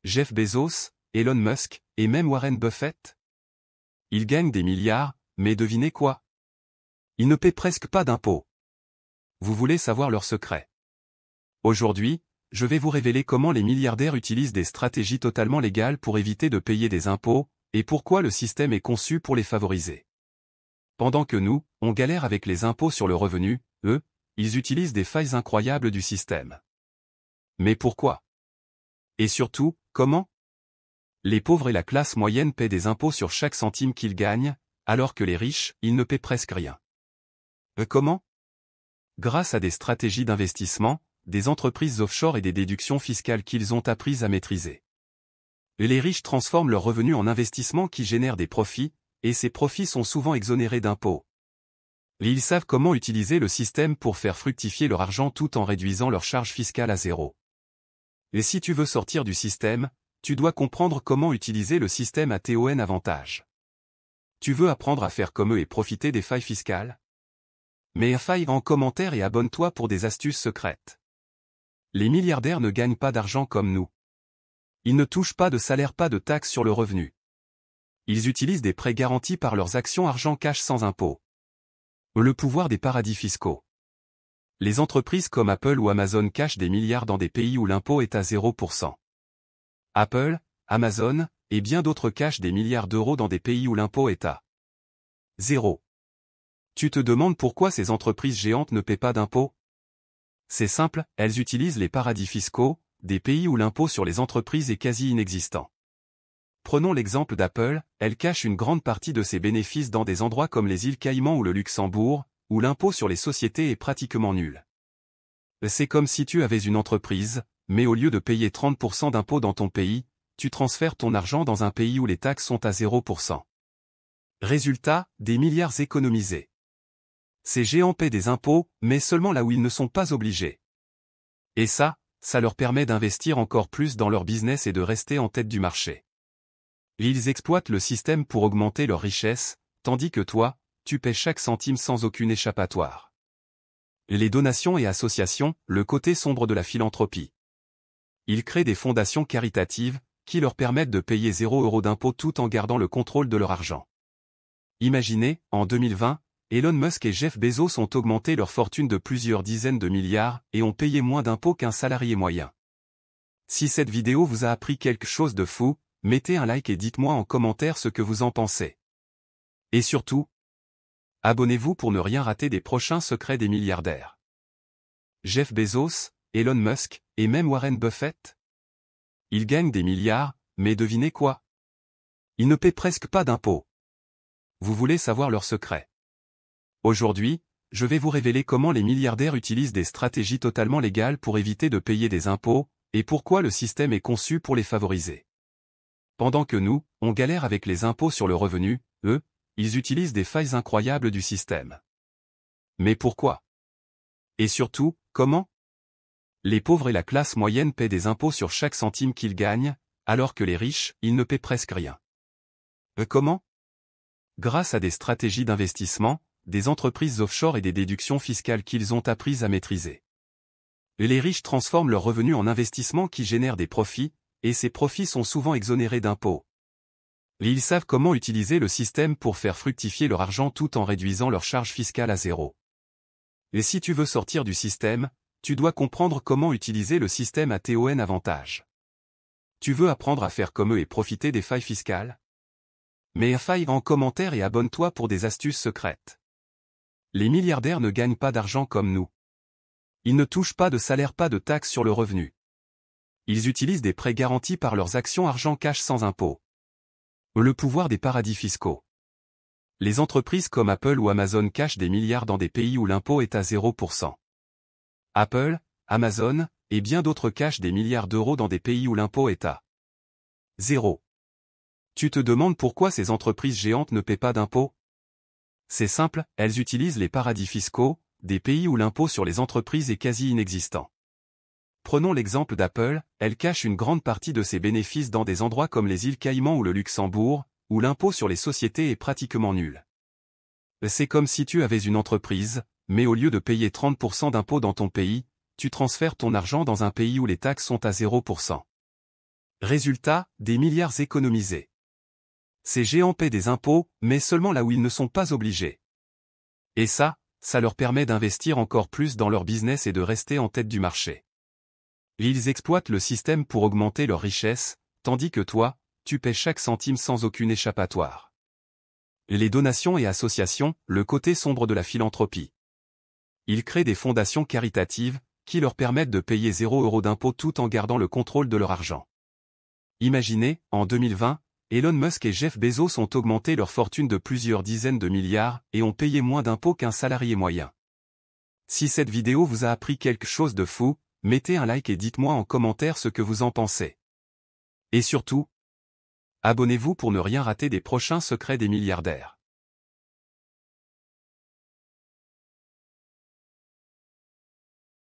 Jeff Bezos, Elon Musk, et même Warren Buffett? Ils gagnent des milliards, mais devinez quoi? Ils ne paient presque pas d'impôts. Vous voulez savoir leur secret? Aujourd'hui, je vais vous révéler comment les milliardaires utilisent des stratégies totalement légales pour éviter de payer des impôts, et pourquoi le système est conçu pour les favoriser. Pendant que nous, on galère avec les impôts sur le revenu, eux, ils utilisent des failles incroyables du système. Mais pourquoi? Et surtout, comment? Les pauvres et la classe moyenne paient des impôts sur chaque centime qu'ils gagnent, alors que les riches, ils ne paient presque rien. Comment? Grâce à des stratégies d'investissement, des entreprises offshore et des déductions fiscales qu'ils ont apprises à maîtriser. Les riches transforment leurs revenus en investissements qui génèrent des profits, et ces profits sont souvent exonérés d'impôts. Ils savent comment utiliser le système pour faire fructifier leur argent tout en réduisant leurs charges fiscales à zéro. Et si tu veux sortir du système, tu dois comprendre comment utiliser le système à ton avantage. Tu veux apprendre à faire comme eux et profiter des failles fiscales? Mets faille en commentaire et abonne-toi pour des astuces secrètes. Les milliardaires ne gagnent pas d'argent comme nous. Ils ne touchent pas de salaire, pas de taxes sur le revenu. Ils utilisent des prêts garantis par leurs actions argent cash sans impôt. Le pouvoir des paradis fiscaux. Les entreprises comme Apple ou Amazon cachent des milliards dans des pays où l'impôt est à 0%. Apple, Amazon, et bien d'autres cachent des milliards d'euros dans des pays où l'impôt est à 0. Tu te demandes pourquoi ces entreprises géantes ne paient pas d'impôts? C'est simple, elles utilisent les paradis fiscaux, des pays où l'impôt sur les entreprises est quasi inexistant. Prenons l'exemple d'Apple, elle cache une grande partie de ses bénéfices dans des endroits comme les îles Caïmans ou le Luxembourg, où l'impôt sur les sociétés est pratiquement nul. C'est comme si tu avais une entreprise, mais au lieu de payer 30% d'impôts dans ton pays, tu transfères ton argent dans un pays où les taxes sont à 0%. Résultat, des milliards économisés. Ces géants paient des impôts, mais seulement là où ils ne sont pas obligés. Et ça leur permet d'investir encore plus dans leur business et de rester en tête du marché. Ils exploitent le système pour augmenter leur richesse, tandis que toi, tu paies chaque centime sans aucune échappatoire. Les donations et associations, le côté sombre de la philanthropie. Ils créent des fondations caritatives, qui leur permettent de payer 0 € d'impôts tout en gardant le contrôle de leur argent. Imaginez, en 2020, Elon Musk et Jeff Bezos ont augmenté leur fortune de plusieurs dizaines de milliards et ont payé moins d'impôts qu'un salarié moyen. Si cette vidéo vous a appris quelque chose de fou, mettez un like et dites-moi en commentaire ce que vous en pensez. Et surtout, abonnez-vous pour ne rien rater des prochains secrets des milliardaires. Jeff Bezos, Elon Musk, et même Warren Buffett? Ils gagnent des milliards, mais devinez quoi? Ils ne paient presque pas d'impôts. Vous voulez savoir leur secret? Aujourd'hui, je vais vous révéler comment les milliardaires utilisent des stratégies totalement légales pour éviter de payer des impôts, et pourquoi le système est conçu pour les favoriser. Pendant que nous, on galère avec les impôts sur le revenu, eux, ils utilisent des failles incroyables du système. Mais pourquoi? Et surtout, comment? Les pauvres et la classe moyenne paient des impôts sur chaque centime qu'ils gagnent, alors que les riches, ils ne paient presque rien. Comment? Grâce à des stratégies d'investissement, des entreprises offshore et des déductions fiscales qu'ils ont apprises à maîtriser. Les riches transforment leurs revenus en investissements qui génèrent des profits, et ces profits sont souvent exonérés d'impôts. Ils savent comment utiliser le système pour faire fructifier leur argent tout en réduisant leurs charges fiscales à zéro. Et si tu veux sortir du système, tu dois comprendre comment utiliser le système à ton avantage. Tu veux apprendre à faire comme eux et profiter des failles fiscales? Mets faille en commentaire et abonne-toi pour des astuces secrètes. Les milliardaires ne gagnent pas d'argent comme nous. Ils ne touchent pas de salaire, pas de taxes sur le revenu. Ils utilisent des prêts garantis par leurs actions argent cash sans impôt. Le pouvoir des paradis fiscaux. Les entreprises comme Apple ou Amazon cachent des milliards dans des pays où l'impôt est à 0%. Apple, Amazon, et bien d'autres cachent des milliards d'euros dans des pays où l'impôt est à 0. Tu te demandes pourquoi ces entreprises géantes ne paient pas d'impôts? C'est simple, elles utilisent les paradis fiscaux, des pays où l'impôt sur les entreprises est quasi inexistant. Prenons l'exemple d'Apple, elle cache une grande partie de ses bénéfices dans des endroits comme les îles Caïmans ou le Luxembourg, où l'impôt sur les sociétés est pratiquement nul. C'est comme si tu avais une entreprise, mais au lieu de payer 30% d'impôts dans ton pays, tu transfères ton argent dans un pays où les taxes sont à 0%. Résultat, des milliards économisés. Ces géants paient des impôts, mais seulement là où ils ne sont pas obligés. Et ça leur permet d'investir encore plus dans leur business et de rester en tête du marché. Ils exploitent le système pour augmenter leur richesse, tandis que toi, tu paies chaque centime sans aucune échappatoire. Les donations et associations, le côté sombre de la philanthropie. Ils créent des fondations caritatives, qui leur permettent de payer 0 € d'impôts tout en gardant le contrôle de leur argent. Imaginez, en 2020, Elon Musk et Jeff Bezos ont augmenté leur fortune de plusieurs dizaines de milliards et ont payé moins d'impôts qu'un salarié moyen. Si cette vidéo vous a appris quelque chose de fou, mettez un like et dites-moi en commentaire ce que vous en pensez. Et surtout, abonnez-vous pour ne rien rater des prochains secrets des milliardaires.